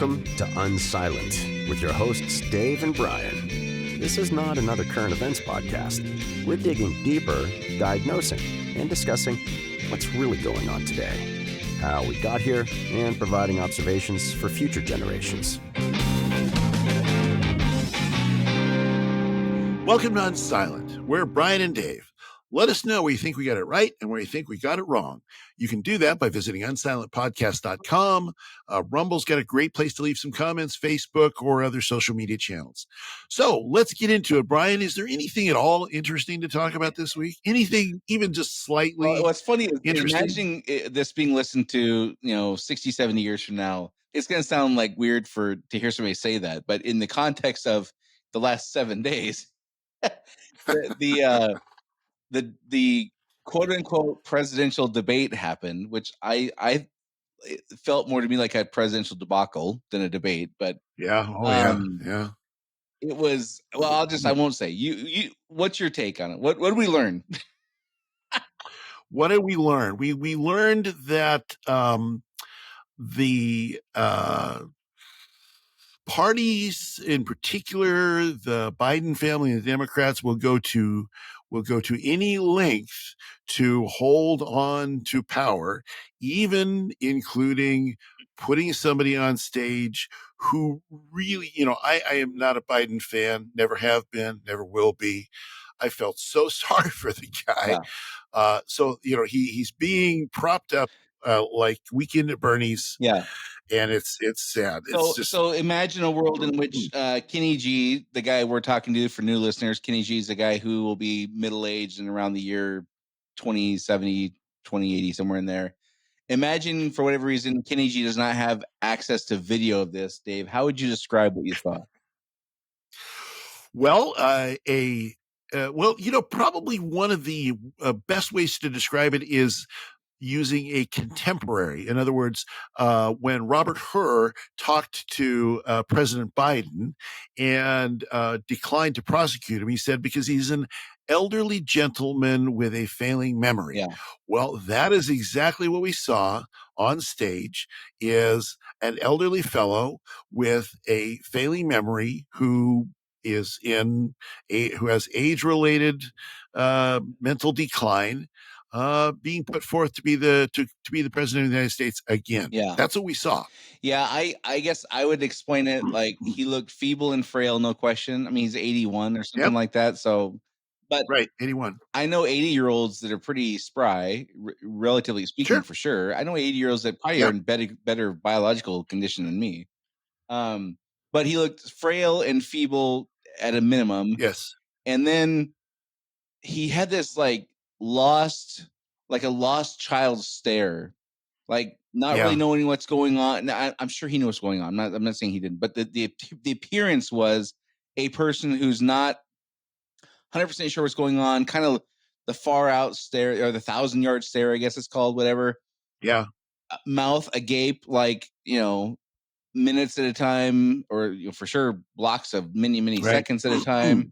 Welcome to Unsilent with your hosts Dave and Brian. This is not another current events podcast. We're digging deeper, diagnosing, and discussing what's really going on today, how we got here, and providing observations for future generations. Welcome to Unsilent. We're Brian and Dave. Let us know where you think we got it right and where you think we got it wrong. You can do that by visiting unsilentpodcast.com. Rumble's got a great place to leave some comments, Facebook or other social media channels. So let's get into it. Brian, is there anything at all interesting to talk about this week? Anything even just slightly Well, what's funny is interesting? imagining this being listened to, 60, 70 years from now, it's going to sound like weird to hear somebody say that. But in the context of the last 7 days, the quote unquote presidential debate happened, which I it felt more to me like a presidential debacle than a debate. But Yeah. Oh, yeah. it was, well, I won't say. You what's your take on it? What did we learn? What did we learn? We learned that the parties, in particular, the Biden family and the Democrats, will go to any length to hold on to power, even including putting somebody on stage who really, I am not a Biden fan, never have been, never will be. I felt so sorry for the guy. Yeah. So, he's being propped up like Weekend at Bernie's. Yeah. And it's sad. So imagine a world in which Kenny G, the guy we're talking to for new listeners, Kenny G is the guy who will be middle-aged and around the year 2070, 2080, somewhere in there. Imagine, for whatever reason, Kenny G does not have access to video of this. Dave, how would you describe what you saw? Well, probably one of the best ways to describe it is using a contemporary. In other words, when Robert Hur talked to President Biden and declined to prosecute him, he said, because he's an elderly gentleman with a failing memory. Yeah. Well, that is exactly what we saw on stage, is an elderly fellow with a failing memory who has age-related mental decline, being put forth to be the president of the United States again. Yeah. That's what we saw. Yeah, I guess I would explain it like he looked feeble and frail, no question. I mean, he's 81 or something like that. So, but right, 81. I know 80-year-olds that are pretty spry, relatively speaking, for sure. I know 80-year-olds that probably are in better biological condition than me. But he looked frail and feeble at a minimum. Yes. And then he had this like a lost child stare, like not really knowing what's going on. I'm sure he knew what's going on. I'm not saying he didn't, but the appearance was a person who's not 100% sure what's going on, kind of the far out stare, or the 1,000-yard stare, I guess it's called, whatever. Yeah. Mouth agape, like, minutes at a time, or for sure blocks of many seconds at a time.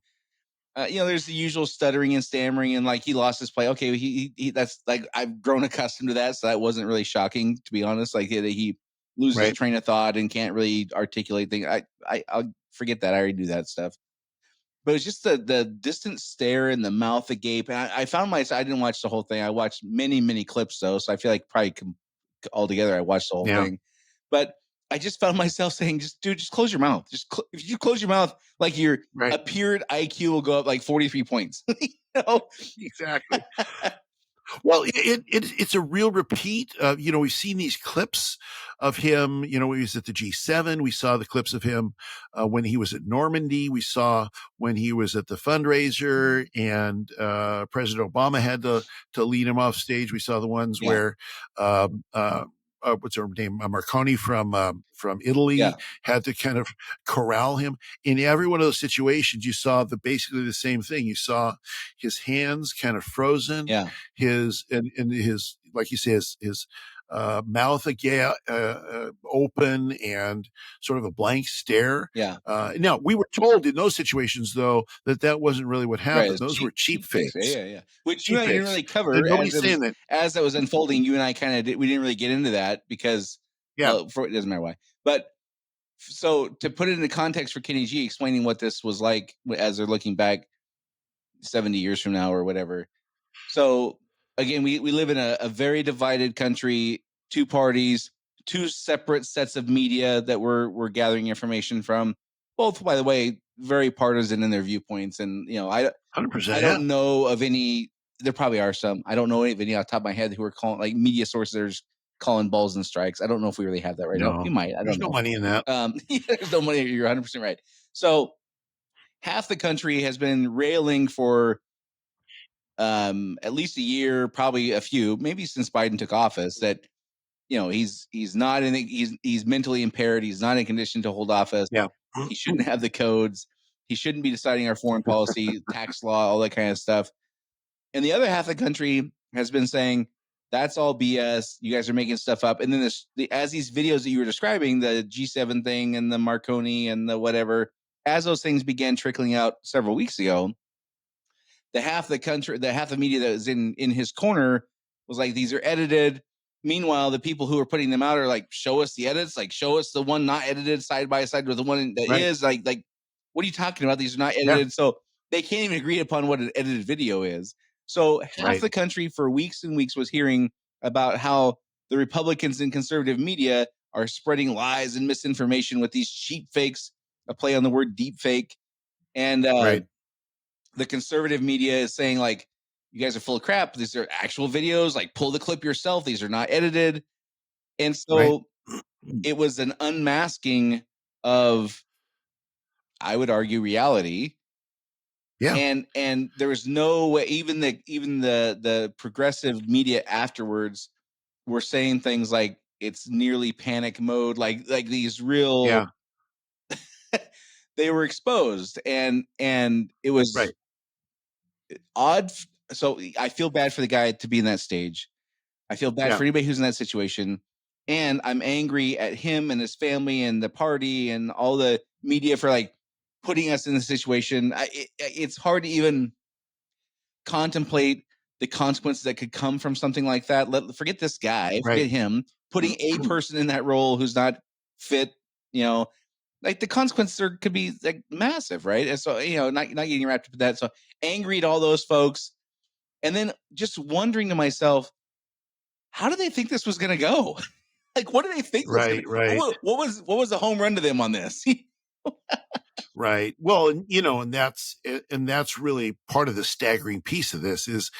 There's the usual stuttering and stammering, and like he lost his play. Okay, he that's like I've grown accustomed to that, so that wasn't really shocking, to be honest. Like he loses his train of thought and can't really articulate things. I'll forget that. I already do that stuff. But it's just the distant stare and the mouth agape. And I found myself, I didn't watch the whole thing. I watched many clips though, so I feel like probably altogether I watched the whole thing. But I just found myself saying, just close your mouth. If you close your mouth, like your appeared IQ will go up like 43 points. Exactly. Well, it's a real repeat. We've seen these clips of him, when he was at the G7. We saw the clips of him when he was at Normandy. We saw when he was at the fundraiser and President Obama had to lead him off stage. We saw the ones where what's her name? Marconi from Italy had to kind of corral him. In every one of those situations, you saw basically the same thing. You saw his hands kind of frozen. Yeah. His like you say, his mouth again open and sort of a blank stare. Yeah. Now we were told in those situations though that wasn't really what happened. Those were cheap fakes. Yeah. Which you and I didn't really cover. Nobody's saying that. As that was unfolding, you and I kind of we didn't really get into that because it doesn't matter why. But So to put it into context for Kenny G, explaining what this was like as they're looking back 70 years from now or whatever. So again, we live in a very divided country, two parties, two separate sets of media that we're gathering information from. Both, by the way, very partisan in their viewpoints. And I 100%. Yeah. don't know of any. There probably are some. I don't know any off the top of my head who are calling like media sources that are just calling balls and strikes. I don't know if we really have that right now. No, We might. I there's don't no know. money in that. There's no money. You're 100% right. So half the country has been railing for at least a year, probably a few, maybe since Biden took office, that he's not in he's mentally impaired. He's not in condition to hold office. Yeah. He shouldn't have the codes. He shouldn't be deciding our foreign policy, tax law, all that kind of stuff. And the other half of the country has been saying that's all BS. You guys are making stuff up. And then as these videos that you were describing, the G7 thing and the Marconi and the whatever, as those things began trickling out several weeks ago, the half the media that was in his corner was like, these are edited. Meanwhile, the people who are putting them out are like, show us the edits, like show us the one not edited side by side with the one that Right. is. Like, what are you talking about? These are not edited. Yeah. So they can't even agree upon what an edited video is. So half the country for weeks and weeks was hearing about how the Republicans and conservative media are spreading lies and misinformation with these cheap fakes, a play on the word deep fake. And Right. the conservative media is saying like, you guys are full of crap. These are actual videos. Like, pull the clip yourself. These are not edited. And so it was an unmasking of, I would argue, reality. Yeah. And there was no way, even the progressive media afterwards were saying things like it's nearly panic mode, like these real Yeah. they were exposed, and it was Right. odd. So I feel bad for the guy to be in that stage. I feel bad Yeah. for anybody who's in that situation. And I'm angry at him and his family and the party and all the media for like putting us in this situation. It's hard to even contemplate the consequences that could come from something like that. Forget this guy, Right. forget him, putting a person in that role who's not fit, like the consequences could be like massive, right? And so, not getting wrapped up in that. So angry at all those folks. And then just wondering to myself, how do they think this was going to go? Like, what do they think was going Right. to, Right. what was the home run to them on this? Right. Well, and that's really part of the staggering piece of this is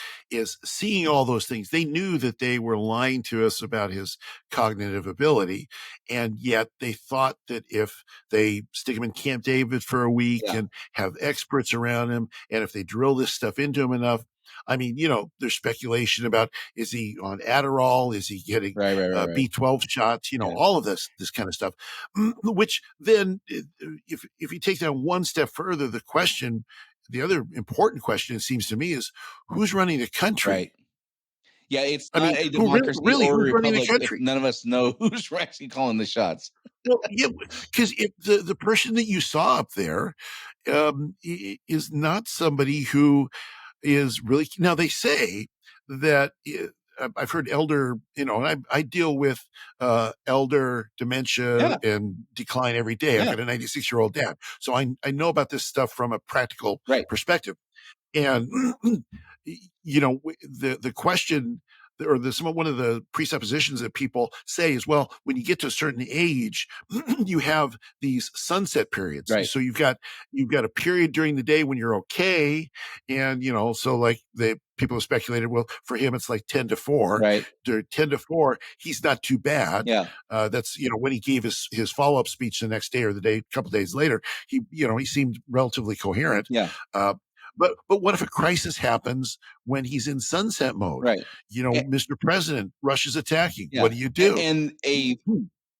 seeing all those things. They knew that they were lying to us about his cognitive ability, and yet they thought that if they stick him in Camp David for a week Yeah. and have experts around him, and if they drill this stuff into him enough, I mean, there's speculation about, is he on Adderall? Is he getting Right. B12 shots? Yeah. All of this kind of stuff, which then, if you take that one step further, the other important question, it seems to me, is who's running the country? Right. Yeah, it's I not mean, a democracy really, or a who's running the republic if country? none of us know who's actually calling the shots. Well, yeah, because if the person that you saw up there is not somebody who is really, now they say that I've heard elder, and I deal with elder dementia Yeah. and decline every day. I've Yeah. got a 96-year-old dad, so I know about this stuff from a practical Right. perspective. And the question, or one of the presuppositions that people say is, well, when you get to a certain age, you have these sunset periods. Right. So you've got a period during the day when you're okay, and so like the people have speculated, well, for him it's like 10 to 4. Right. 10 to 4, he's not too bad. Yeah. That's when he gave his follow-up speech the next day or a couple days later, he seemed relatively coherent. Yeah. But what if a crisis happens when he's in sunset mode? Right. Mr. President, Russia's attacking. Yeah. What do you do? And a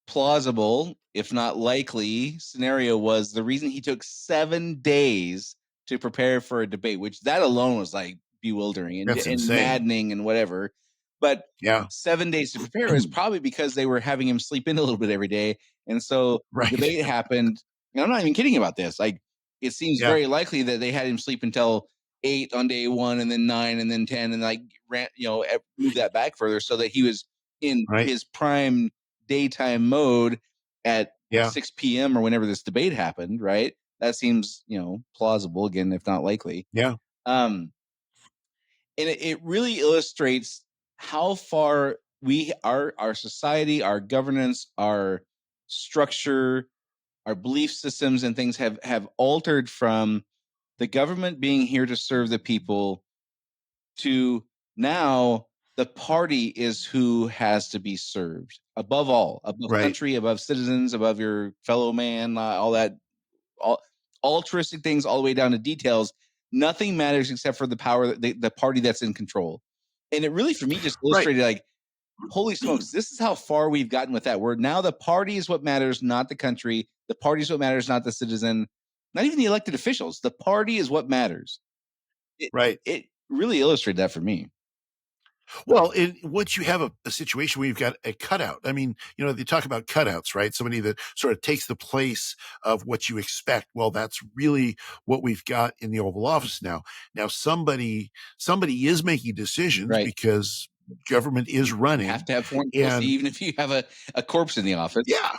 plausible, if not likely, scenario was the reason he took 7 days to prepare for a debate, which that alone was like bewildering and maddening and whatever. But yeah, 7 days to prepare is probably because they were having him sleep in a little bit every day. And so right. the debate happened. And I'm not even kidding about this. Like, it seems very likely that they had him sleep until 8 on day 1 and then 9 and then 10 and like move that back further so that he was in his prime daytime mode at 6 p.m. or whenever this debate happened, right? That seems, plausible again, if not likely. Yeah. And it really illustrates how far our society, our governance, our structure, our belief systems and things have altered from the government being here to serve the people to now the party is who has to be served above all, above Right. country, above citizens, above your fellow man, all that, all altruistic things, all the way down to details. Nothing matters except for the power, the party that's in control. And it really, for me, just Right. illustrated like, holy smokes, this is how far we've gotten with that word. Now the party is what matters, not the country. The party is what matters, not the citizen, not even the elected officials. The party is what matters. Right. It really illustrated that for me. Well, once you have a situation where you've got a cutout, I mean, they talk about cutouts, right? Somebody that sort of takes the place of what you expect. Well, that's really what we've got in the Oval Office now. Now, somebody is making decisions Right. because government is running. You have to have foreign policy, even if you have a corpse in the office. Yeah.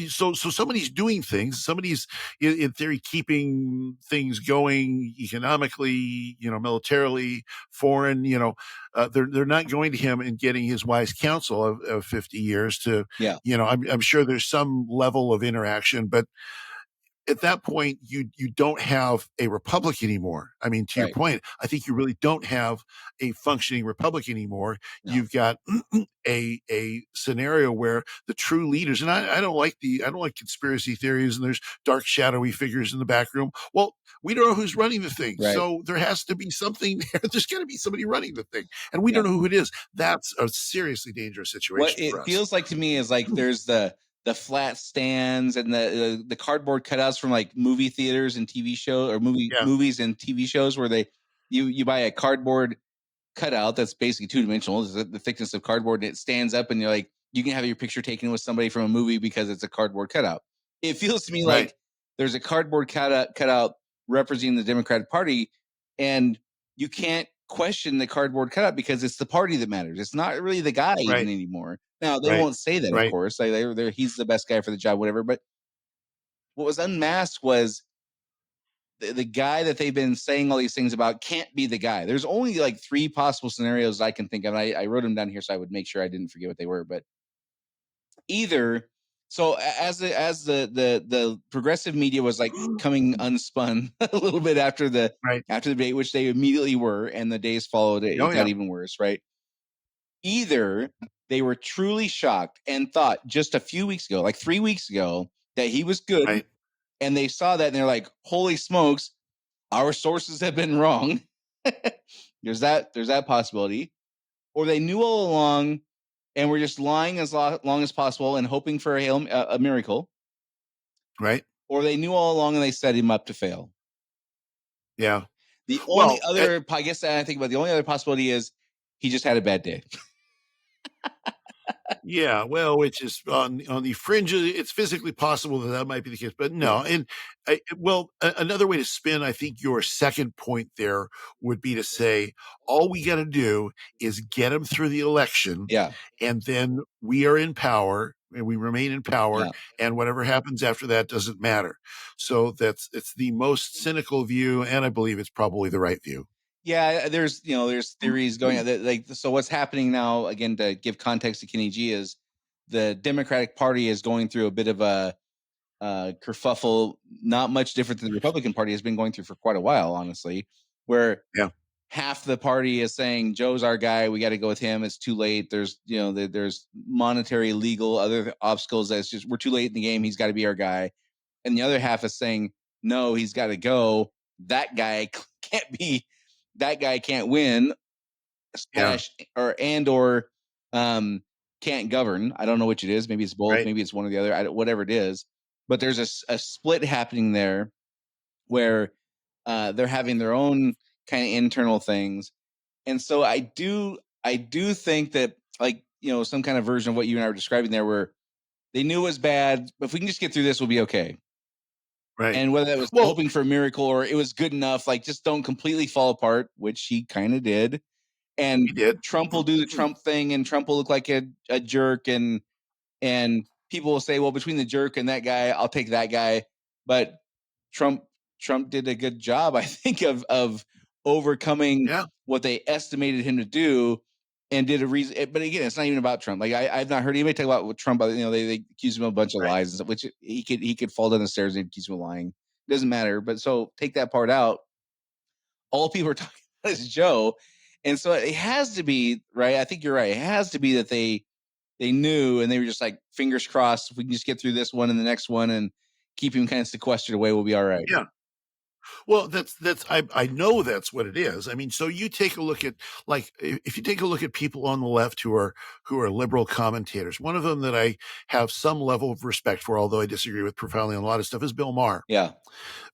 So somebody's doing things. Somebody's in theory keeping things going economically, militarily, foreign. They're not going to him and getting his wise counsel of 50 years to. Yeah. I'm sure there's some level of interaction, but at that point, you don't have a republic anymore. I mean, to your point, I think you really don't have a functioning republic anymore. No. You've got a scenario where the true leaders, and I don't like conspiracy theories and there's dark shadowy figures in the back room. Well, we don't know who's running the thing. Right. So there has to be something there. There's got to be somebody running the thing. And we don't know who it is. That's a seriously dangerous situation. What it feels like to me is like there's the flat stands and the cardboard cutouts from like movie theaters and TV shows or movies and TV shows where you buy a cardboard cutout that's basically two-dimensional. It's the thickness of cardboard and it stands up and you're like, you can have your picture taken with somebody from a movie because it's a cardboard cutout. It feels to me like there's a cardboard cutout representing the Democratic Party and you can't question the cardboard cutout because it's the party that matters. It's not really the guy even anymore. Now they won't say that, of course. He's the best guy for the job, whatever. But what was unmasked was the guy that they've been saying all these things about can't be the guy. There's only like 3 possible scenarios I can think of. I wrote them down here so I would make sure I didn't forget what they were. But either so as the progressive media was like coming unspun a little bit after the debate, which they immediately were, and the days followed it got even worse, right? Either they were truly shocked and thought just a few weeks ago, like 3 weeks ago, that he was good, and they saw that and they're like, "Holy smokes, our sources have been wrong." There's that possibility, or they knew all along and were just lying as long as possible and hoping for a miracle, right? Or they knew all along and they set him up to fail. Yeah. The only other, I guess I think about the only other possibility is he just had a bad day. Yeah, well, which is on the fringe. It's physically possible that might be the case, but no. And another way to spin, I think your second point there would be to say all we got to do is get him through the election, and then we are in power and we remain in power, and whatever happens after that doesn't matter. So it's the most cynical view, and I believe it's probably the right view. Yeah, there's theories going on that, so what's happening now, again, to give context to Kenny G, is the Democratic Party is going through a bit of a kerfuffle, not much different than the Republican Party has been going through for quite a while, honestly, where half the party is saying Joe's our guy, we got to go with him, it's too late, there's there's monetary, legal, other obstacles, that's just we're too late in the game, he's got to be our guy. And the other half is saying no, he's got to go, that guy can't win, or can't govern. I don't know which it is. Maybe it's both. Maybe it's one or the other. Whatever it is. But there's a split happening there where they're having their own kind of internal things. And so I do think that, like, some kind of version of what you and I were describing there, where they knew it was bad, but if we can just get through this, we'll be okay. Right. And whether that was hoping for a miracle or it was good enough, like just don't completely fall apart, which he kind of did. And Trump will do the Trump thing, and Trump will look like a jerk, and people will say, well, between the jerk and that guy, I'll take that guy. But Trump did a good job, I think, of overcoming Yeah. what they estimated him to do, and did a reason. But again, it's not even about Trump. Like I've not heard anybody talk about what Trump. They accuse him of a bunch of Right. lies and stuff, which he could fall down the stairs and accuse him of lying. It doesn't matter. But so take that part out. All people are talking about is Joe, and so it has to be right. I think you're right. It has to be that they knew, and they were just like, fingers crossed, if we can just get through this one and the next one and keep him kind of sequestered away, we'll be all right. Yeah. Well, I know that's what it is. I mean, so you take a look at, like, if you take a look at people on the left who are liberal commentators, one of them that I have some level of respect for, although I disagree with profoundly on a lot of stuff, is Bill Maher. Yeah.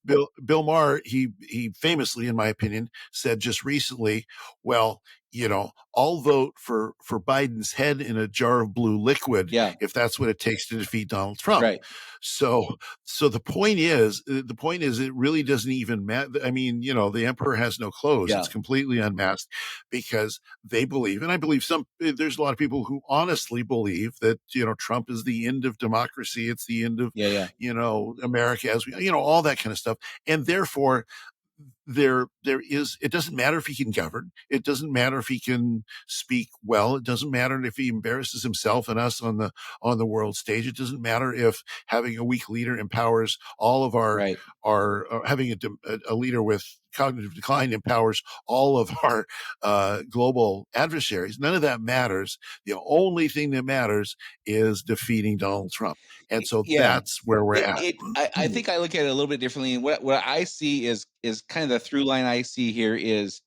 Bill Maher, he famously, in my opinion, said just recently, well, I'll vote for Biden's head in a jar of blue liquid if that's what it takes to defeat Donald Trump. Right. So the point is, it really doesn't even matter. I mean, the emperor has no clothes. Yeah. It's completely unmasked, because they believe, and I believe there's a lot of people who honestly believe that, Trump is the end of democracy. It's the end of, America as we, all that kind of stuff. And therefore, it doesn't matter if he can govern. It doesn't matter if he can speak well. It doesn't matter if he embarrasses himself and us on the world stage. It doesn't matter if having a weak leader empowers all of our having a leader with cognitive decline empowers all of our global adversaries. None of that matters. The only thing that matters is defeating Donald Trump. And so that's where we're at. I think I look at it a little bit differently. And what I see is kind of the through line I see here is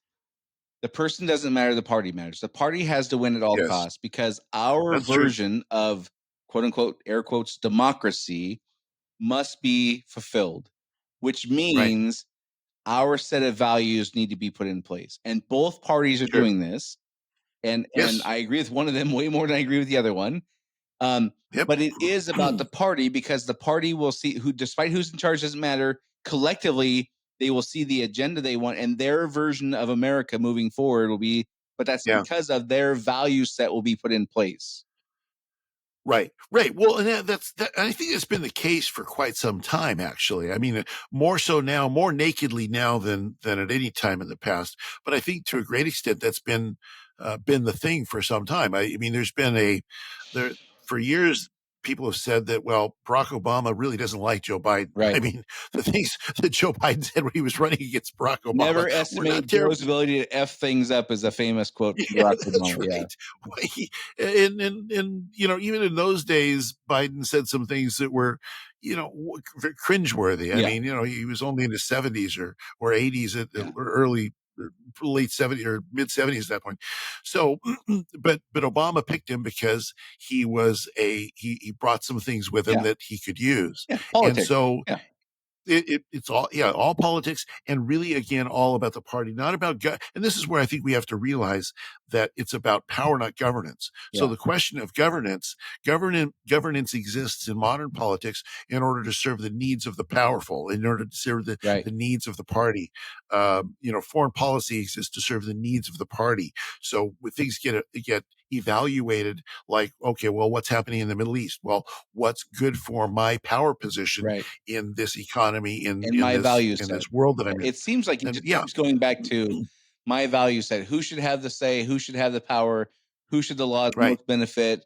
the person doesn't matter, the party matters. The party has to win at all costs, because our version of quote unquote, air quotes, democracy must be fulfilled, which means our set of values need to be put in place. And both parties are doing this. And I agree with one of them way more than I agree with the other one. But it is about the party, because the party will see despite who's in charge doesn't matter. Collectively, they will see the agenda they want, and their version of America moving forward will be, but that's because of their value set will be put in place. Right. Well, and I think it's been the case for quite some time, actually. I mean, more so now, more nakedly now than at any time in the past. But I think to a great extent, that's been the thing for some time. I mean, there's been for years, people have said that, well, Barack Obama really doesn't like Joe Biden. Right. I mean, the things that Joe Biden said when he was running against Barack Obama. Never estimate Joe's ability to F things up, is a famous quote from Barack Obama. That's right. And even in those days, Biden said some things that were, cringeworthy. I mean, he was only in his 70s or 80s or early late 70s or mid 70s at that point. So, but Obama picked him because he he brought some things with him that he could use. Politics. And so it's all politics, and really, again, all about the party, not about and this is where I think we have to realize that it's about power, not governance. So the question of governance exists in modern politics in order to serve the needs of the powerful, in order to serve the needs of the party. Foreign policy exists to serve the needs of the party. So when things get evaluated, like, okay, well, what's happening in the Middle East? Well, what's good for my power position in this economy, in my values in this world that I'm in? It seems like it just keeps going back to my value set. Who should have the say? Who should have the power? Who should the laws most benefit?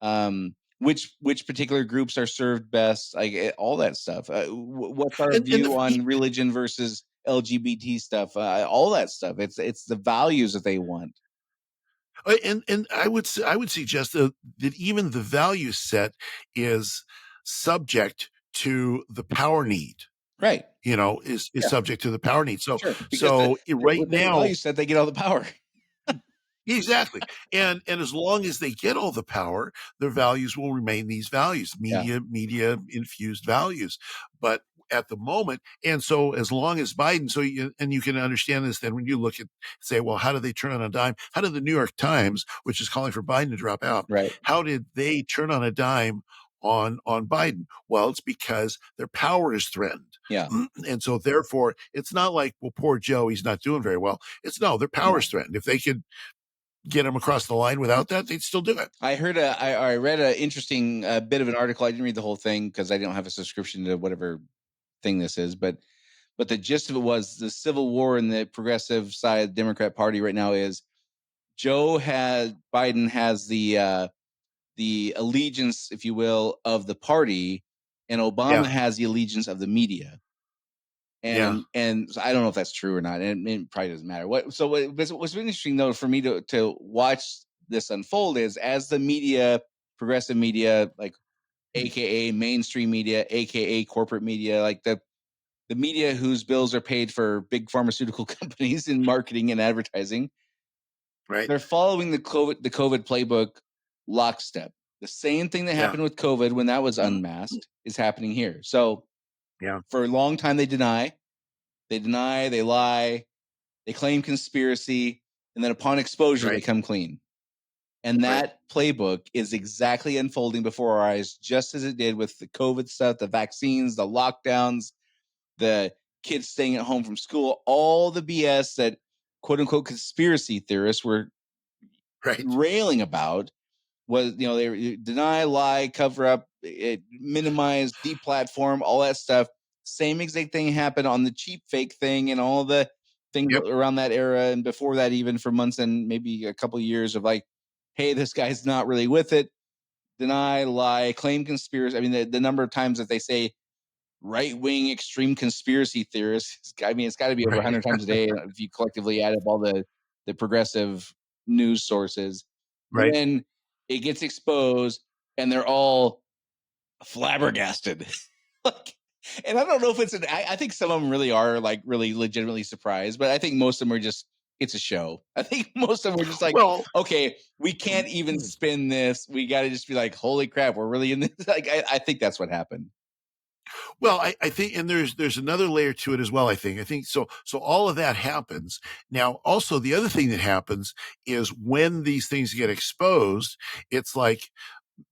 Which particular groups are served best? Like all that stuff. What's our view on religion versus LGBT stuff? All that stuff. It's the values that they want. And I would suggest that even the value set is subject to the power need. Right. Is subject to the power need. So, right now, value set, they get all the power. Exactly. And as long as they get all the power, their values will remain these values, media infused values. But at the moment, and so as long as Biden, and you can understand this then when you look at, say, well, how did they turn on a dime? How did the New York Times, which is calling for Biden to drop out, how did they turn on a dime on Biden? Well, it's because their power is threatened. Yeah. And so therefore, it's not like, well, poor Joe, he's not doing very well. It's their power is threatened. If they could, get them across the line without that, they'd still do it. I read an interesting bit of an article. I didn't read the whole thing because I don't have a subscription to whatever thing this is, but the gist of it was the civil war in the progressive side of the Democrat Party right now is Biden has the allegiance, if you will, of the party, and Obama has the allegiance of the media. And so I don't know if that's true or not, and it probably doesn't matter. What's interesting though for me to watch this unfold is as the media, progressive media, like AKA mainstream media, AKA corporate media, like the media whose bills are paid for big pharmaceutical companies in marketing and advertising, right? They're following the COVID playbook lockstep. The same thing that happened with COVID when that was unmasked is happening here. So for a long time, they deny, they lie, they claim conspiracy, and then upon exposure, they come clean. And that playbook is exactly unfolding before our eyes, just as it did with the COVID stuff, the vaccines, the lockdowns, the kids staying at home from school, all the BS that quote unquote conspiracy theorists were railing about was, they deny, lie, cover up, minimize, deplatform, all that stuff. Same exact thing happened on the cheap fake thing and all the things around that era and before that, even for months and maybe a couple of years of like, hey, this guy's not really with it. Deny, lie, claim conspiracy. I mean, the number of times that they say right-wing extreme conspiracy theorists, I mean, it's got to be over 100 times a day if you collectively add up all the progressive news sources. Then it gets exposed and they're all flabbergasted. And I don't know if I think some of them really are like really legitimately surprised, but I think most of them are just, it's a show. I think most of them are just like, okay, we can't even spin this. We got to just be like, holy crap, we're really in this. Like, I think that's what happened. Well, I think, and there's another layer to it as well. I think so. So all of that happens. Now, also the other thing that happens is when these things get exposed, it's like,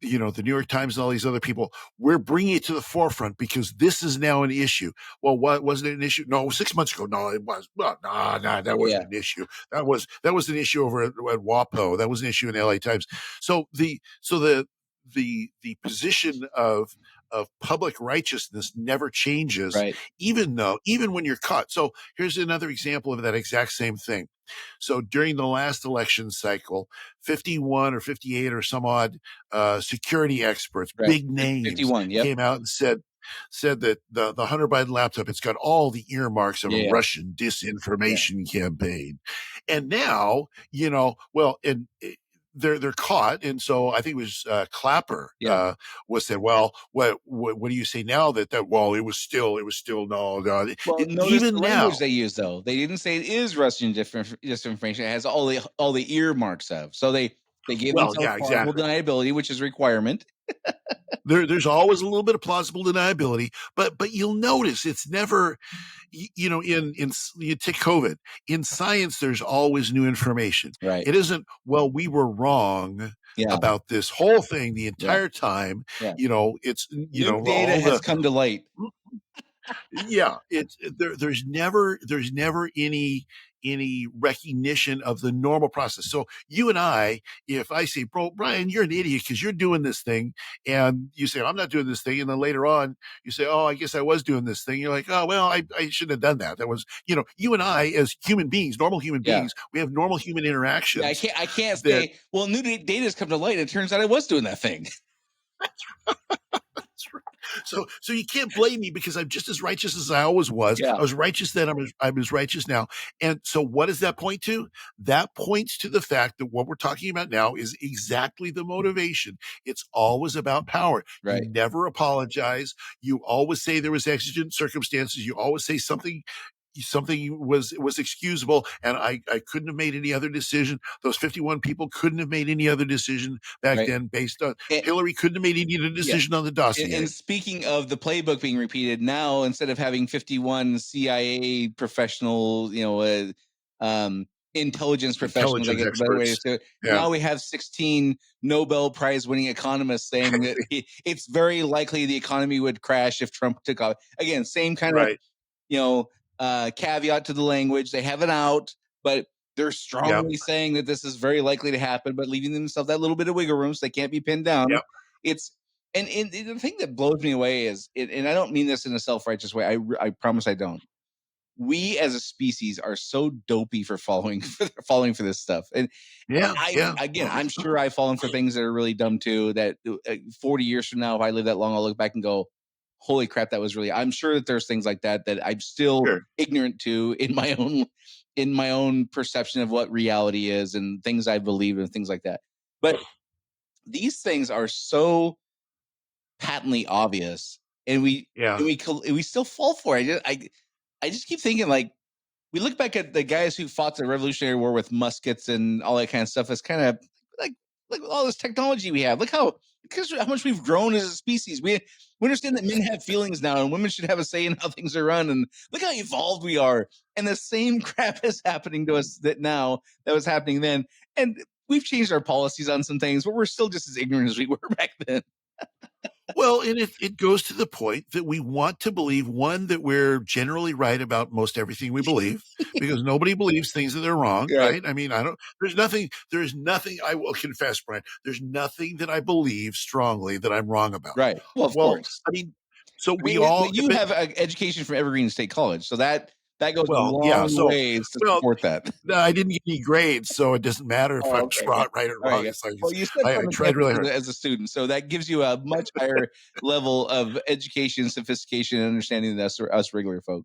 the New York Times and all these other people, we're bringing it to the forefront because this is now an issue. Well, what wasn't it an issue? No, 6 months ago. No, it was. Well, no, that wasn't an issue. That was an issue over at WAPO. That was an issue in LA Times. So the position of public righteousness never changes, even when you're caught. So here's another example of that exact same thing. So during the last election cycle, 51 or 58 or some odd security experts, big names, 51, came out and said that the Hunter Biden laptop, it's got all the earmarks of a Russian disinformation campaign. And now, they're caught, and so I think it was Clapper was said, well, what do you say now that well, it was still no. Well, notice even the now language they use though. They didn't say it is Russian disinformation. It has all the earmarks of. So they gave themselves plausible deniability, which is a requirement. There's always a little bit of plausible deniability, but you'll notice it's never, in you take COVID, in science, there's always new information. It isn't, well, we were wrong about this whole thing the entire time. It's, new data has come to light. There's never any recognition of the normal process. So you and I, if I say, bro, Brian, you're an idiot because you're doing this thing, and you say, I'm not doing this thing, and then later on you say, oh, I guess I was doing this thing. You're like, oh, well, I shouldn't have done that. That was, you and I as human beings, normal human beings, we have normal human interactions. I can't say, well, new data has come to light. It turns out I was doing that thing. That's right. So you can't blame me because I'm just as righteous as I always was. I was righteous then. I'm as righteous now. And so what does that point to? That points to the fact that what we're talking about now is exactly the motivation. It's always about power. You never apologize. You always say there was exigent circumstances. You always say something was excusable, and I couldn't have made any other decision. Those 51 people couldn't have made any other decision back then based on Hillary couldn't have made any other decision on the dossier. And speaking of the playbook being repeated, now instead of having 51 CIA professional, intelligence professionals, I guess the better way to say it. Now we have 16 Nobel Prize winning economists saying that it's very likely the economy would crash if Trump took off. Again, same kind of, caveat to the language. They have it out, but They're strongly saying that this is very likely to happen, but leaving themselves that little bit of wiggle room so they can't be pinned down. Yep. It's and the thing that blows me away is, and I don't mean this in a self-righteous way. I promise I don't. We as a species are so dopey for falling for this stuff. And I'm sure I've fallen for things that are really dumb too. That 40 years from now, if I live that long, I'll look back and go, "Holy crap, that was really." I'm sure that there's things like that I'm still ignorant to in my own perception of what reality is and things I believe and things like that. But these things are so patently obvious, and we still fall for it. I just keep thinking, like, we look back at the guys who fought the Revolutionary War with muskets and all that kind of stuff as kind of like all this technology we have. Because how much we've grown as a species. We understand that men have feelings now and women should have a say in how things are run. And look how evolved we are. And the same crap is happening to us that was happening then. And we've changed our policies on some things, but we're still just as ignorant as we were back then. Well, and it goes to the point that we want to believe, one, that we're generally right about most everything we believe, because nobody believes things that they're wrong, right? I mean, there's nothing, I will confess, Brian, there's nothing that I believe strongly that I'm wrong about. Right. Well, of course. I mean, so but you have an education from Evergreen State College, so that goes a long ways to support that. No, I didn't get any grades, so it doesn't matter if I was right or wrong. Well, you spent I tried really hard as a student, so that gives you a much higher level of education, sophistication, and understanding than us regular folk.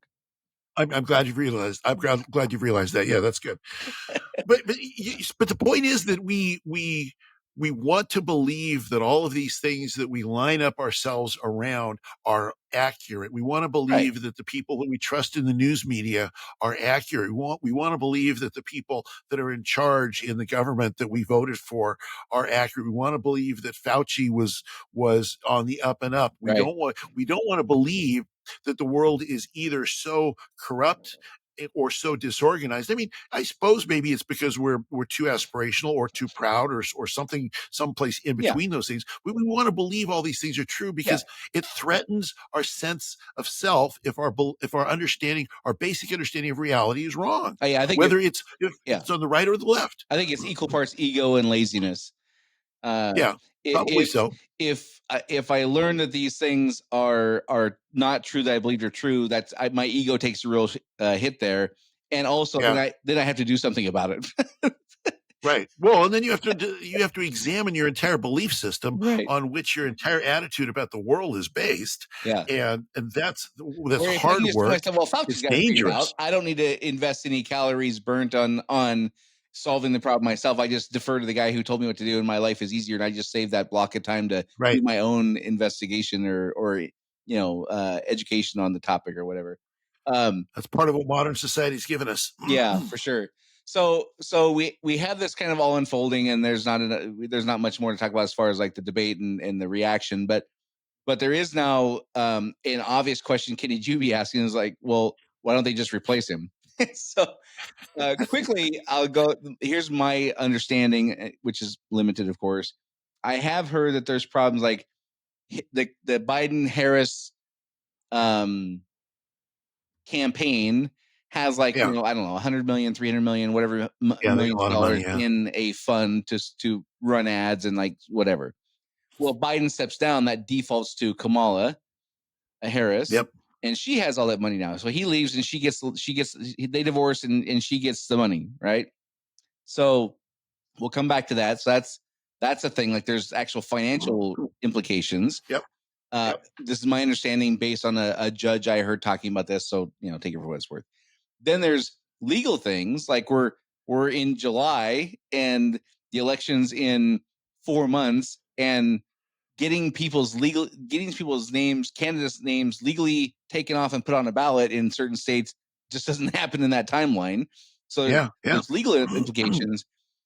I'm glad you've realized. I'm glad you've realized that. Yeah, that's good. But the point is that we want to believe that all of these things that we line up ourselves around are accurate. We want to believe that the people that we trust in the news media are accurate. We want to believe that the people that are in charge in the government that we voted for are accurate. We want to believe that Fauci was on the up and up. We don't want to believe that the world is either so corrupt or so disorganized. I mean, I suppose maybe it's because we're too aspirational or too proud or something, someplace in between those things. We want to believe all these things are true because it threatens our sense of self if our understanding, our basic understanding of reality is wrong. I think whether it's on the right or the left. I think it's equal parts ego and laziness. Probably so. If I learn that these things are not true that I believe are true, my ego takes a real hit there, and also then I have to do something about it. Right. Well, and then you have to examine your entire belief system on which your entire attitude about the world is based. Yeah. And that's hard work. Well, Fauci's got to figure it out. I don't need to invest any calories burnt on solving the problem myself. I just defer to the guy who told me what to do, and my life is easier. And I just save that block of time to do my own investigation or education on the topic or whatever. That's part of what modern society's given us. Yeah, for sure. So we have this kind of all unfolding, and there's not much more to talk about as far as like the debate and the reaction, but there is now an obvious question Kenny Juby asking is like, well, why don't they just replace him? So quickly, I'll go. Here's my understanding, which is limited, of course. I have heard that there's problems like the Biden-Harris campaign has I don't know, $100 million, $300 million, whatever millions of dollars in a fund to run ads and like whatever. Well, Biden steps down, that defaults to Kamala Harris. Yep. And she has all that money now. So he leaves and they divorce and she gets the money, right? So we'll come back to that. So that's a thing. Like there's actual financial implications. Yep. This is my understanding based on a judge I heard talking about this. So, take it for what it's worth. Then there's legal things like we're in July and the election's in 4 months, and getting people's names, candidates' names legally taken off and put on a ballot in certain states just doesn't happen in that timeline. So there's legal implications.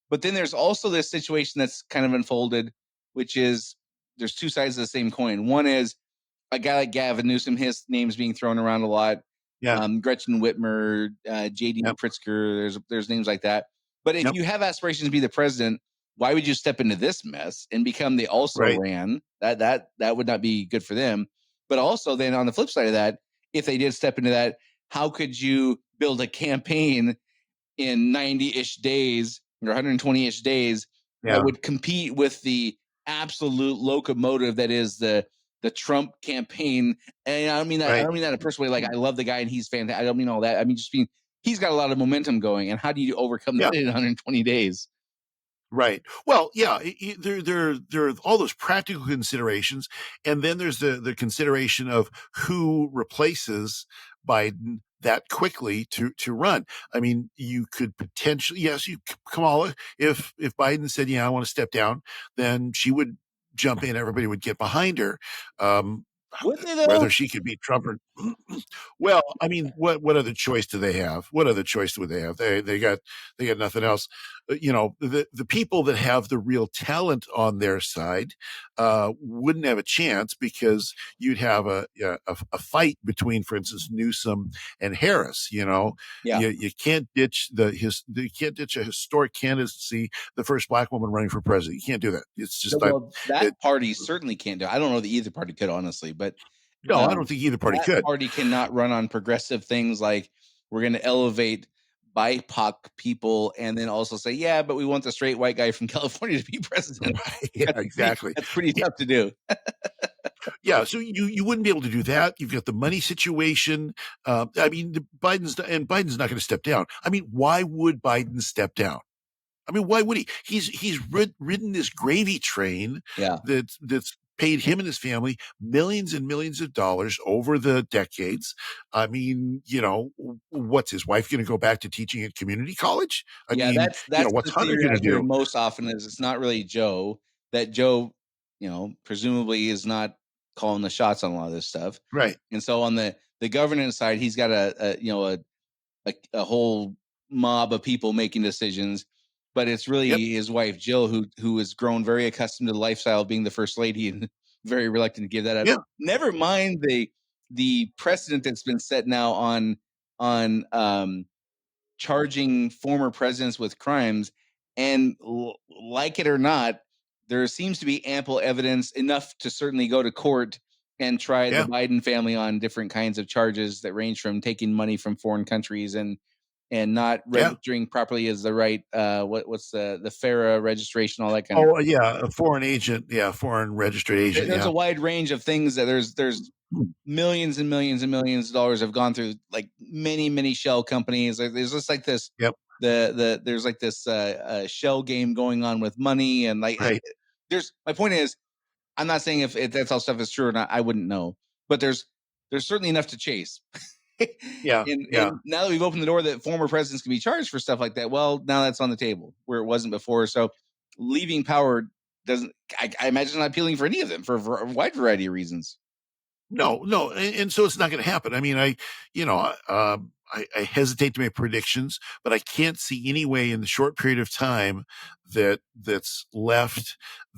But then there's also this situation that's kind of unfolded, which is there's two sides of the same coin. One is a guy like Gavin Newsom, his name's being thrown around a lot. Yeah. Gretchen Whitmer, J.D. Pritzker, there's names like that. But if you have aspirations to be the president, why would you step into this mess and become the also ran? That would not be good for them. But also then on the flip side of that, if they did step into that, how could you build a campaign in 90-ish days or 120-ish days that would compete with the absolute locomotive that is the Trump campaign. And I don't mean that. I don't mean that in a personal way. Like, I love the guy and he's fantastic. I don't mean all that. I mean just mean he's got a lot of momentum going. And how do you overcome that in 120 days? Right. Well, yeah, there are all those practical considerations, and then there's the consideration of who replaces Biden that quickly to run. I mean, you could potentially, yes, Kamala, if Biden said, "Yeah, I want to step down," then she would jump in. Everybody would get behind her. Would they though? Whether she could beat Trump or well, I mean, what other choice do they have? What other choice would they have? They got nothing else. You know, the people that have the real talent on their side wouldn't have a chance because you'd have a fight between, for instance, Newsom and Harris. You know, you can't ditch you can't ditch a historic candidacy, the first black woman running for president. You can't do that. It's just that party certainly can't do it. I don't know that either party could, honestly, but no, I don't think either party could. Party cannot run on progressive things like we're going to elevate BIPOC people and then also say, yeah, but we want the straight white guy from California to be president. Right. Yeah, exactly. That's pretty tough to do. Yeah, so you wouldn't be able to do that. You've got the money situation. I mean, Biden's not going to step down. I mean, why would Biden step down? I mean, why would he? He's ridden this gravy train that's paid him and his family millions and millions of dollars over the decades. I mean, you know, what's his wife going to go back to teaching at community college? I mean, that's you know, what's the Hunter theory going to do? most often is it's not really Joe. That Joe, you know, presumably is not calling the shots on a lot of this stuff, right? And so on the governance side, he's got a whole mob of people making decisions. But it's really his wife, Jill, who has grown very accustomed to the lifestyle of being the first lady and very reluctant to give that up. Yeah. Never mind the precedent that's been set now on charging former presidents with crimes. And like it or not, there seems to be ample evidence enough to certainly go to court and try the Biden family on different kinds of charges that range from taking money from foreign countries and not registering properly as the right what's the FARA registration, all that kind of. Oh yeah, a foreign agent, foreign registered agent. There's a wide range of things that there's millions and millions and millions of dollars have gone through like many shell companies. There's just like this. There's like this shell game going on with money and like there's. My point is, I'm not saying if that's all stuff is true or not. I wouldn't know, but there's certainly enough to chase. And now that we've opened the door that former presidents can be charged for stuff like that, well, now that's on the table where it wasn't before. So leaving power doesn't, I imagine, not appealing for any of them for a wide variety of reasons. No, and so it's not going to happen. I mean, I hesitate to make predictions, but I can't see any way in the short period of time that's left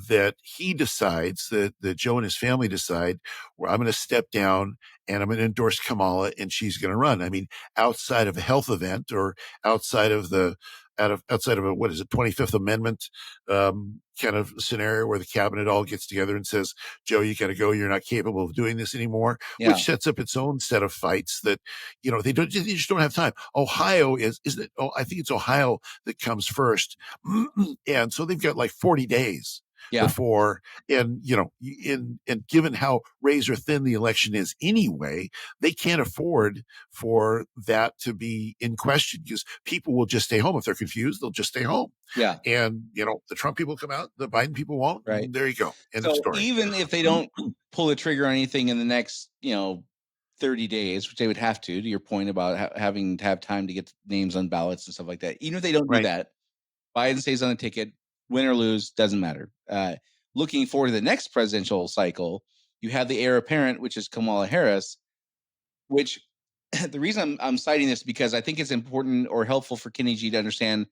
that he decides that Joe and his family decide where I'm going to step down and I'm going to endorse Kamala and she's going to run. I mean, outside of a health event or outside of a 25th Amendment kind of scenario where the cabinet all gets together and says, Joe, you got to go. You're not capable of doing this anymore, which sets up its own set of fights that, you know, they just don't have time. Ohio isn't it? Oh, I think it's Ohio that comes first. And so they've got like 40 days before, and, you know, and given how razor thin the election is anyway, they can't afford for that to be in question because people will just stay home. If they're confused, they'll just stay home. Yeah. And, you know, the Trump people come out, the Biden people won't. Right. There you go. End of story. Even if they don't pull the trigger on anything in the next, 30 days, which they would have to your point about having to have time to get names on ballots and stuff like that. Even if they don't do that, Biden stays on the ticket, win or lose, doesn't matter. Looking forward to the next presidential cycle, you have the heir apparent, which is Kamala Harris, which the reason I'm citing this because I think it's important or helpful for Kenny G to understand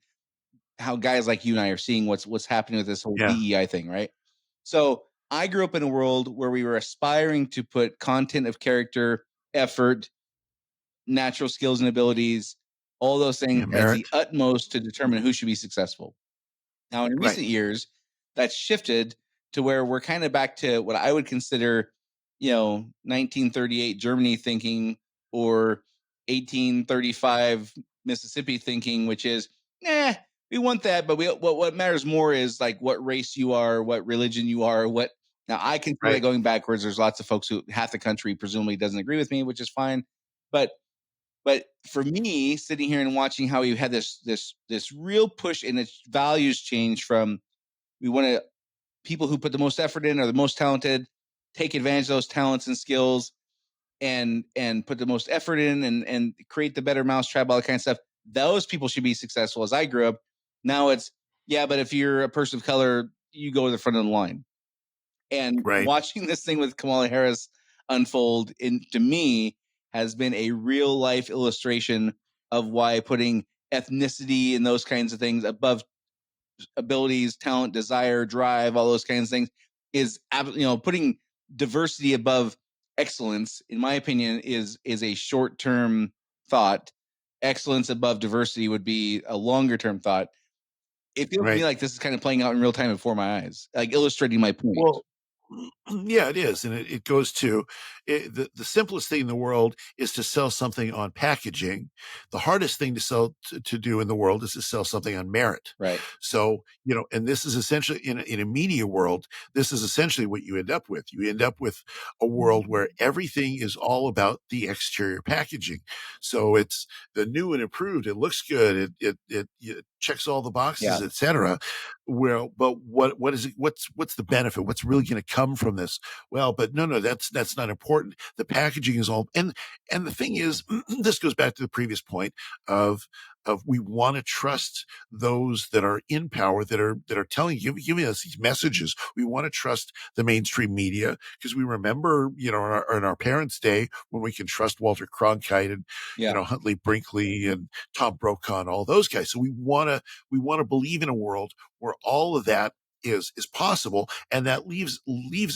how guys like you and I are seeing what's happening with this whole DEI thing, right? So I grew up in a world where we were aspiring to put content of character, effort, natural skills and abilities, all those things as the utmost to determine who should be successful. Now, in recent years, that's shifted to where we're kind of back to what I would consider, 1938 Germany thinking or 1835 Mississippi thinking, which is, we want that, but what matters more is like what race you are, what religion you are, what. Now I can see that going backwards. There's lots of folks who half the country presumably doesn't agree with me, which is fine. But for me, sitting here and watching how you had this real push in its values change from we want to people who put the most effort in are the most talented, take advantage of those talents and skills, and put the most effort in and create the better mousetrap, all that kind of stuff. Those people should be successful. As I grew up, now it's but if you're a person of color, you go to the front of the line. And watching this thing with Kamala Harris unfold to me has been a real life illustration of why putting ethnicity and those kinds of things above abilities, talent, desire, drive, all those kinds of things is putting diversity above excellence, in my opinion, is a short-term thought. Excellence above diversity would be a longer-term thought. It feels to me like this is kind of playing out in real time before my eyes, like illustrating my point. Well, yeah, it is. And it goes to the simplest thing in the world is to sell something on packaging. The hardest thing to sell to do in the world is to sell something on merit. Right. So, and this is essentially in a media world, this is essentially what you end up with. You end up with a world where everything is all about the exterior packaging. So it's the new and improved. It looks good. It checks all the boxes, et cetera. Well, but what is it? What's the benefit? What's really going to come from this? Well, but no, that's not important. The packaging is all, and the thing is, this goes back to the previous point of we want to trust those that are in power, that are giving us these messages. We want to trust the mainstream media because we remember, in our parents' day when we can trust Walter Cronkite and Huntley Brinkley and Tom Brokaw and all those guys. So we want to believe in a world where all of that is possible, and that leaves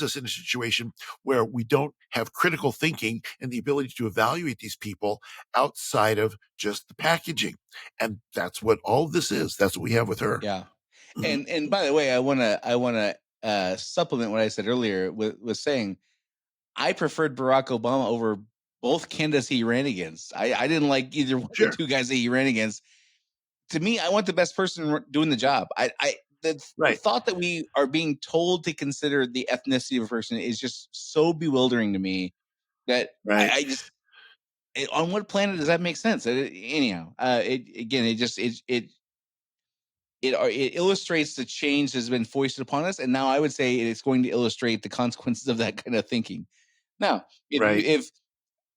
us in a situation where we don't have critical thinking and the ability to evaluate these people outside of just the packaging. And that's what all of this is. That's what we have with her. Yeah. And by the way, I want to supplement what I said earlier with saying I preferred Barack Obama over both candidates he ran against. I didn't like either one of the two guys that he ran against. To me, I want the best person doing the job. The thought that we are being told to consider the ethnicity of a person is just so bewildering to me that I just on what planet does that make sense? Anyhow, it illustrates the change that has been foisted upon us, and now I would say it's going to illustrate the consequences of that kind of thinking. Now, if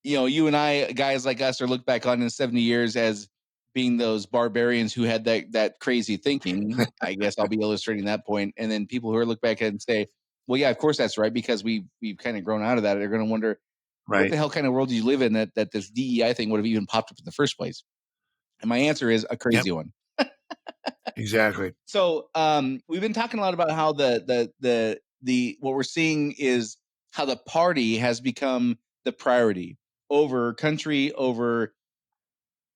you and I, guys like us, are looked back on in 70 years as being those barbarians who had that crazy thinking, I guess I'll be illustrating that point. And then people who are look back at and say, well, yeah, of course that's right, because we've kind of grown out of that. They're going to wonder, what the hell kind of world do you live in that this DEI thing would have even popped up in the first place? And my answer is a crazy one. Exactly. So we've been talking a lot about how the what we're seeing is how the party has become the priority over country, over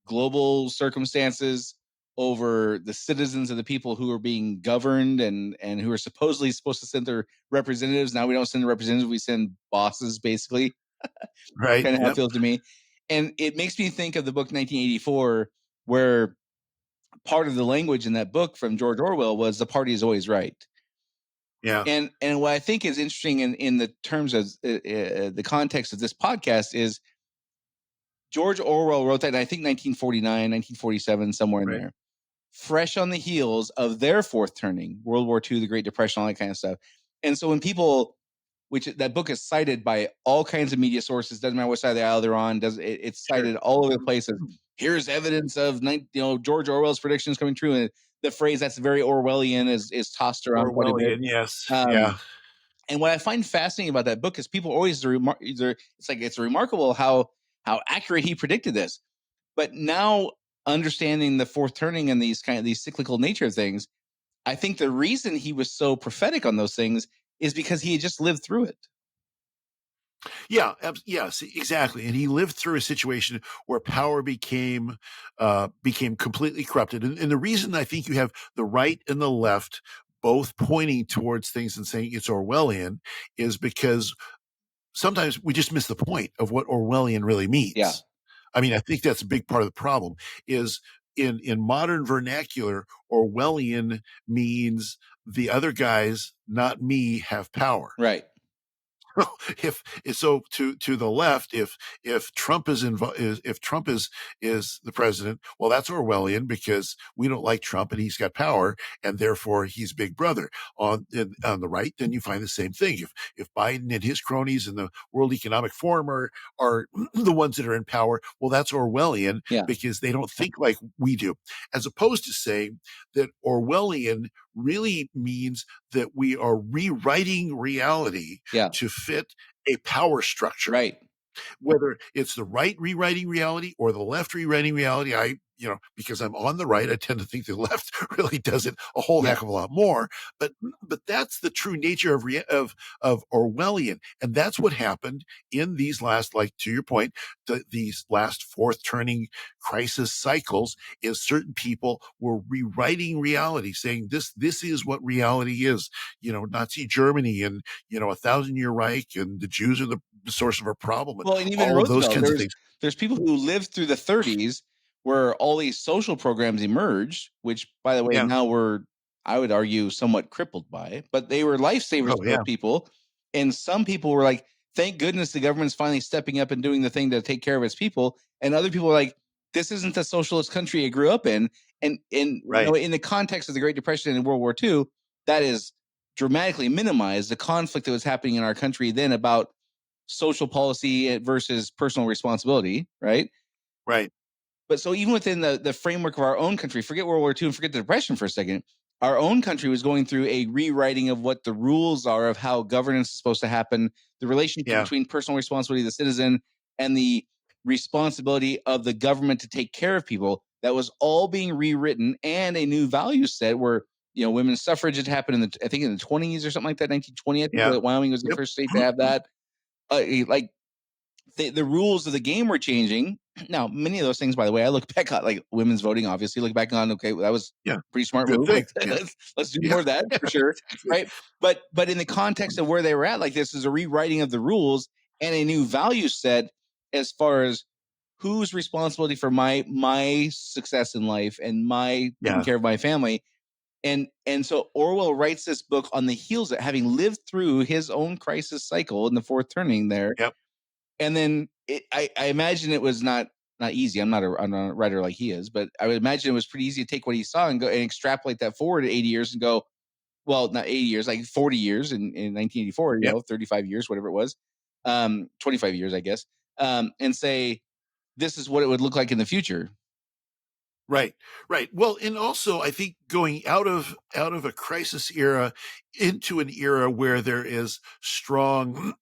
global circumstances, over the citizens of the people who are being governed and who are supposedly supposed to send their representatives. Now we don't send the representatives, we send bosses, basically. Right. Kind of how it feels to me. And it makes me think of the book 1984, where part of the language in that book from George Orwell was the party is always right. Yeah. And what I think is interesting in the terms of the context of this podcast is George Orwell wrote that in, I think, 1949, 1947, somewhere in there, fresh on the heels of their fourth turning, World War II, the Great Depression, all that kind of stuff. And so when people, which that book is cited by all kinds of media sources, doesn't matter what side of the aisle they're on, it's cited all over the place as, here's evidence of George Orwell's predictions coming true. And the phrase that's very Orwellian is tossed around quite a bit. Yes. Yeah. And what I find fascinating about that book is people always it's remarkable how accurate he predicted this. But now, understanding the fourth turning and these cyclical nature of things, I think the reason he was so prophetic on those things is because he had just lived through it. Yeah. Yes, exactly. And he lived through a situation where power became completely corrupted. And the reason I think you have the right and the left both pointing towards things and saying it's Orwellian is because sometimes we just miss the point of what Orwellian really means. Yeah. I mean, I think that's a big part of the problem is in modern vernacular, Orwellian means the other guys, not me, have power. Right. if so to the left, if Trump if Trump is the president, well, that's Orwellian because we don't like Trump and he's got power and therefore he's big brother. On the right, then you find the same thing. If Biden and his cronies and the World Economic Forum are the ones that are in power, well, that's Orwellian because they don't think like we do. As opposed to saying that Orwellian really means that we are rewriting reality to fit a power structure. Right. Whether it's the right rewriting reality or the left rewriting reality, because I'm on the right, I tend to think the left really does it a whole heck of a lot more. But that's the true nature of Orwellian, and that's what happened in these last, like to your point, these last fourth turning crisis cycles. Is certain people were rewriting reality, saying this is what reality is. Nazi Germany and 1,000-year Reich and the Jews are the source of our problem. Well, and even all of those Roosevelt, kinds of things. there's people who lived through the 30s where all these social programs emerged, which, by the way, now we're, I would argue, somewhat crippled by, but they were lifesavers for those people. And some people were like, thank goodness the government's finally stepping up and doing the thing to take care of its people. And other people were like, this isn't the socialist country I grew up in. And in the context of the Great Depression and World War II, that is dramatically minimized the conflict that was happening in our country then about social policy versus personal responsibility, right? Right. But so even within the framework of our own country, forget World War II and forget the Depression for a second, our own country was going through a rewriting of what the rules are of how governance is supposed to happen, the relationship between personal responsibility of the citizen and the responsibility of the government to take care of people. That was all being rewritten, and a new value set where women's suffrage had happened I think in the 20s or something like that, 1920. I think that Wyoming was the first state to have that. Like the rules of the game were changing. Now, many of those things, by the way, I look back on, like women's voting, obviously look back on, okay, well, that was pretty smart move. Let's do more of that for sure. Right. But in the context of where they were at, like this is a rewriting of the rules and a new value set as far as whose responsibility for my success in life and my taking care of my family. And so Orwell writes this book on the heels of having lived through his own crisis cycle in the fourth turning there. And then I imagine it was not easy. I'm not a writer like he is, but I would imagine it was pretty easy to take what he saw and go and extrapolate that forward 80 years and go, well, not 80 years, like 40 years in 1984, 35 years, whatever it was, 25 years, I guess, and say, this is what it would look like in the future. Right. Well, and also I think going out of a crisis era into an era where there is strong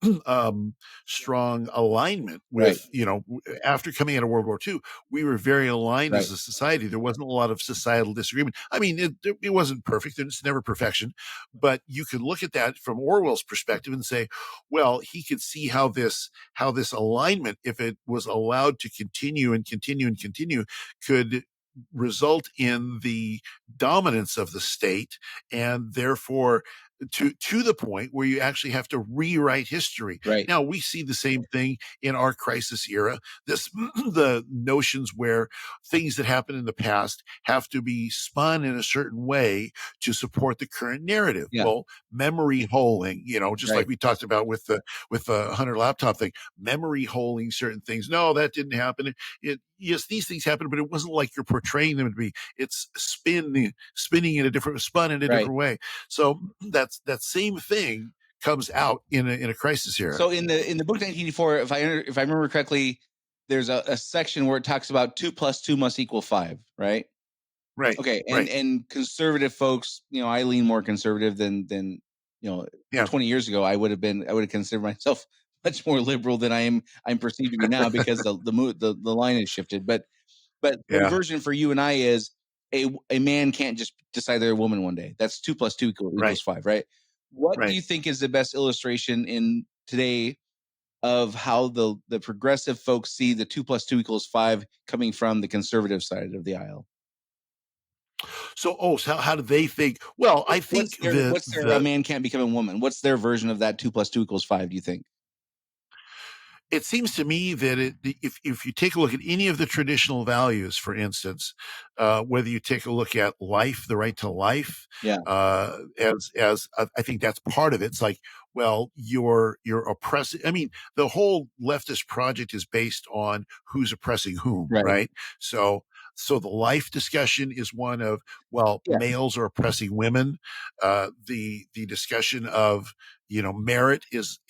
alignment with, after coming out of World War II, we were very aligned as a society. There wasn't a lot of societal disagreement. I mean, it wasn't perfect. It's never perfection, but you could look at that from Orwell's perspective and say, well, he could see how this alignment, if it was allowed to continue and continue and continue, could result in the dominance of the state, and therefore to the point where you actually have to rewrite history. Now we see the same thing in our crisis era. The notions where things that happened in the past have to be spun in a certain way to support the current narrative. Well, memory holing, just like we talked about with the Hunter laptop thing, memory holing certain things. No, that didn't happen. Yes, these things happened, but it wasn't like you're portraying them to be. It's spinning in a different different way. So that same thing comes out in a crisis era. So in the book 1984, if I remember correctly, there's a section where it talks about 2 + 2 must equal 5, right? Right. Okay. And conservative folks, I lean more conservative than 20 years ago. I would have considered myself much more liberal than I'm perceived to be now because the line has shifted. But the version for you and I is a man can't just decide they're a woman one day. That's 2 + 2 equals 5, right? What do you think is the best illustration in today of how the progressive folks see the 2 + 2 equals 5 coming from the conservative side of the aisle? So how do they think? Well, I think a man can't become a woman. What's their version of that 2 + 2 equals 5? Do you think? it seems to me that if you take a look at any of the traditional values, for instance, whether you take a look at life, the right to life, Yeah. as I think that's part of it. It's like, well, you're oppressing. I mean, the whole leftist project is based on who's oppressing whom, Right. right? So the life discussion is one of, well, Yeah. males are oppressing women. The discussion of, merit is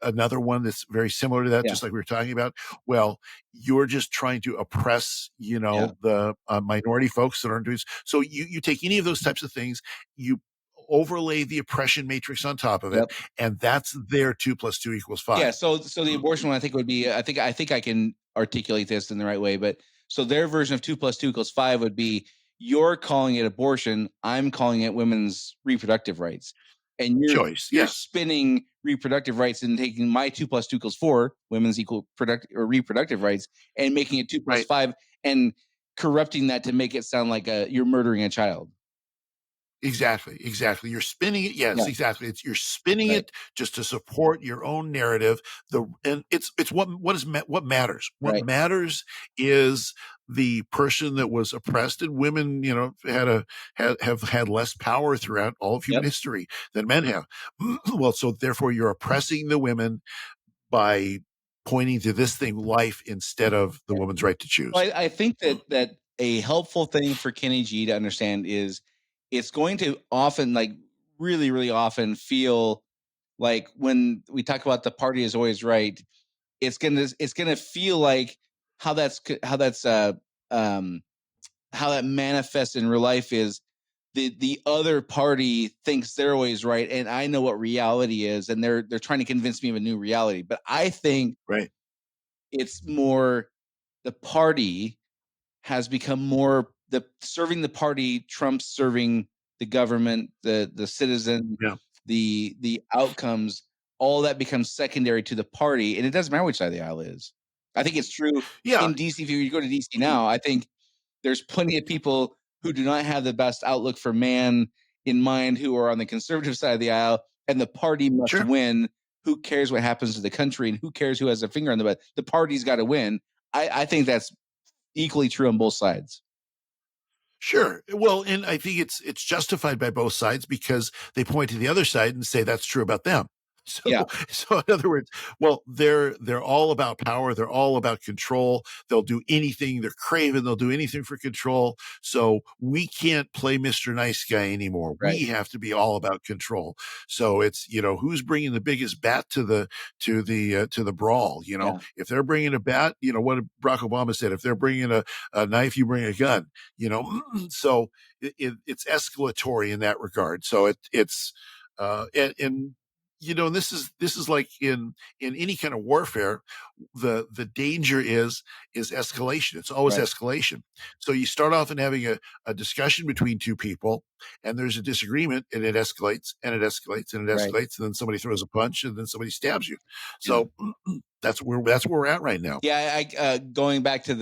another one that's very similar to that, Yeah. just like we were talking about. Well, you're just trying to oppress, Yeah. the minority folks that aren't doing. So you take any of those types of things, you overlay the oppression matrix on top of it, Yep. and that's their 2 + 2 = 5. Yeah. So the abortion one I think would be, I think I can articulate this in the right way, but so their version of 2 + 2 = 5 would be, you're calling it abortion, I'm calling it women's reproductive rights. And Choice, you're yeah, spinning reproductive rights and taking my 2 + 2 = 4, women's equal reproductive rights, and making it 2 + right. 5 and corrupting that to make it sound like you're murdering a child. Exactly. You're spinning it. Yes, Yeah. exactly. You're spinning Right. it just to support your own narrative. And it's what matters. What Right. matters is the person that was oppressed, and women, have had less power throughout all of human Yep. history than men have. Well, so therefore you're oppressing the women by pointing to this thing, life, instead of the woman's right to choose. Well, I think that a helpful thing for Kenny G to understand is, it's going to often, like, really, really often feel like, when we talk about the party is always right, it's gonna feel like how um how that manifests in real life is, the other party thinks they're always right, and I know what reality is, and they're trying to convince me of a new reality. But I think Right. it's more, the party has become more, the serving the party trumps serving the government, the citizen, Yeah. the outcomes. All that becomes secondary to the party, and it doesn't matter which side of the aisle is. I think it's true Yeah. in DC. If you go to DC now, I think there's plenty of people who do not have the best outlook for man in mind, who are on the conservative side of the aisle, and the party must Sure. win. Who cares what happens to the country, and who cares who has a finger on the butt? The party's got to win. I think that's equally true on both sides. Sure. Well, and I think it's justified by both sides because they point to the other side and say that's true about them. Yeah. So in other words, well, they're all about power. They're all about control. They'll do anything. They're craven. They'll do anything for control. So we can't play Mr. Nice Guy anymore. Right. We have to be all about control. So it's, who's bringing the biggest bat to the brawl. Yeah. If they're bringing a bat, what Barack Obama said, if they're bringing a knife, you bring a gun. So it's escalatory in that regard. So it's and this is like in any kind of warfare, the danger is escalation. It's always Right. escalation. So you start off in having a discussion between two people, and there's a disagreement, and it escalates and it escalates and it Right. escalates, and then somebody throws a punch, and then somebody stabs you. Yeah. So that's where we're at right now. Yeah, I going back to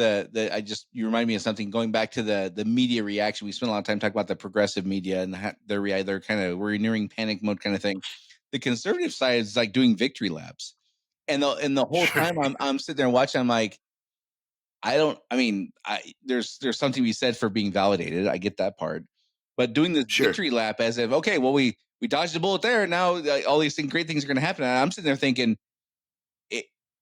you remind me of something. Going back to the media reaction, we spent a lot of time talking about the progressive media and they're kind of, we're nearing panic mode kind of thing. The conservative side is like doing victory laps, and the whole Sure. time I'm sitting there watching. I'm like, there's something to be said for being validated. I get that part, but doing this Sure. victory lap as if, okay, well, we dodged a bullet there. Now all these great things are going to happen. And I'm sitting there thinking,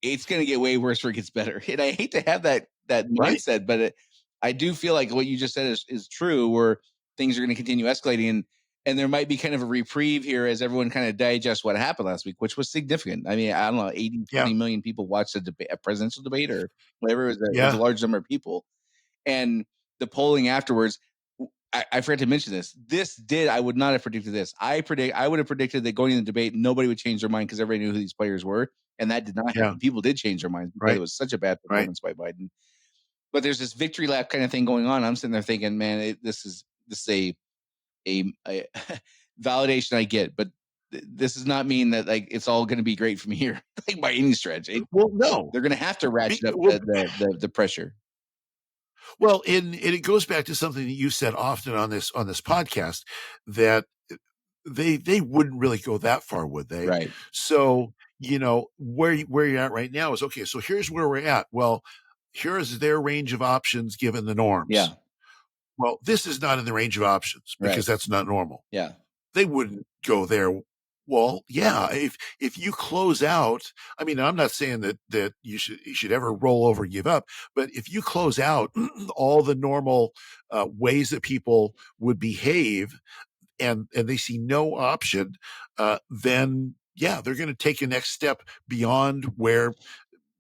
it's going to get way worse before it gets better. And I hate to have that Right. mindset, but I do feel like what you just said is true, where things are going to continue escalating, and there might be kind of a reprieve here as everyone kind of digests what happened last week, which was significant. I mean, I don't know, 80, Yeah. 20 million people watched a presidential debate or whatever. It was a Yeah. large number of people. And the polling afterwards, I forgot to mention this. I would not have predicted this. I would have predicted that going in the debate, nobody would change their mind because everybody knew who these players were. And that did not Yeah. happen. People did change their minds because Right. it was such a bad Right. performance by Biden. But there's this victory lap kind of thing going on. I'm sitting there thinking, man, this is a validation I get, but this does not mean that like it's all going to be great from here, like by any stretch. Well, no. They're going to have to ratchet up Well, the pressure. Well, and it goes back to something that you said often on this podcast, that they wouldn't really go that far, would they? Right. So where you're at right now is, okay, so here's where we're at. Well, here's their range of options given the norms. Yeah. Well, this is not in the range of options because that's not normal. Yeah. They wouldn't go there. Well, yeah, if you close out, I mean, I'm not saying that you should ever roll over and give up, but if you close out all the normal ways that people would behave, and they see no option, then yeah, they're going to take a next step beyond where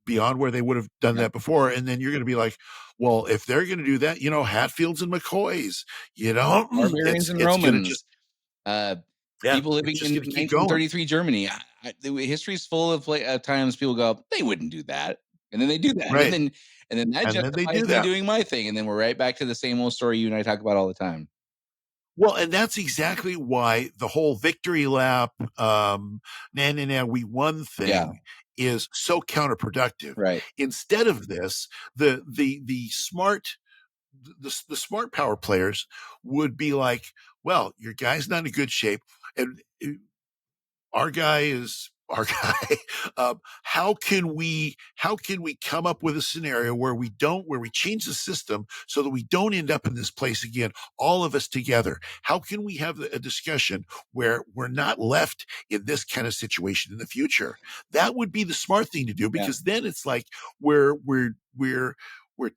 they would have done that before. And then you're going to be like, well, if they're going to do that, Hatfields and McCoys, Barbarians and it's going to Romans, just, people living just in gonna keep going. 1933 Germany. The history is full of times people go, they wouldn't do that. And then they do that. Right. And then that justifies me doing my thing. And then we're right back to the same old story you and I talk about all the time. Well, and that's exactly why the whole victory lap, we won thing is so counterproductive. Right. Instead of this, the smart power players would be like, well, your guy's not in good shape, and our guy is our guy. How can we come up with a scenario where we change the system so that we don't end up in this place again, all of us together? How can we have a discussion where we're not left in this kind of situation in the future? That would be the smart thing to do, because then it's like we're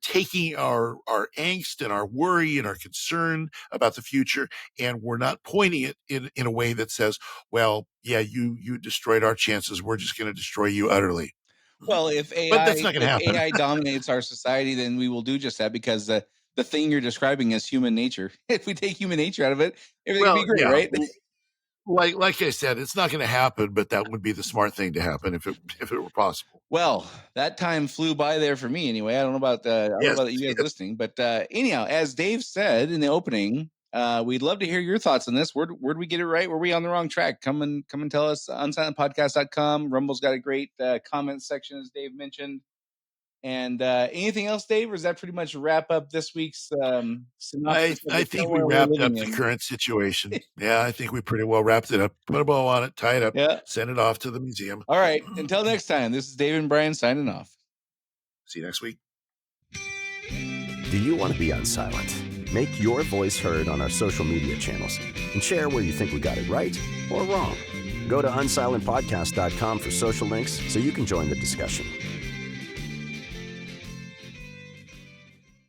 taking our angst and our worry and our concern about the future, and we're not pointing it in a way that says, well, yeah, you destroyed our chances, we're just going to destroy you utterly. Well, if AI, but that's not going to happen. AI dominates our society, then we will do just that, because the thing you're describing is human nature. If we take human nature out of it, everything would be great, right? Like I said, it's not going to happen, but that would be the smart thing to happen if it were possible. Well, that time flew by there for me anyway. I don't know about you guys listening, but anyhow, as Dave said in the opening, we'd love to hear your thoughts on this. Where'd we get it right? Were we on the wrong track? Come and tell us. Unsilentpodcast.com. Rumble's got a great comment section, as Dave mentioned. And anything else, Dave, or does that pretty much wrap up this week's synopsis? I think we wrapped up the current situation. Yeah, I think we pretty well wrapped it up. Put a bow on it, tie it up, send it off to the museum. All right. Until next time, this is Dave and Brian signing off. See you next week. Do you want to be unsilent? Make your voice heard on our social media channels and share where you think we got it right or wrong. Go to unsilentpodcast.com for social links so you can join the discussion.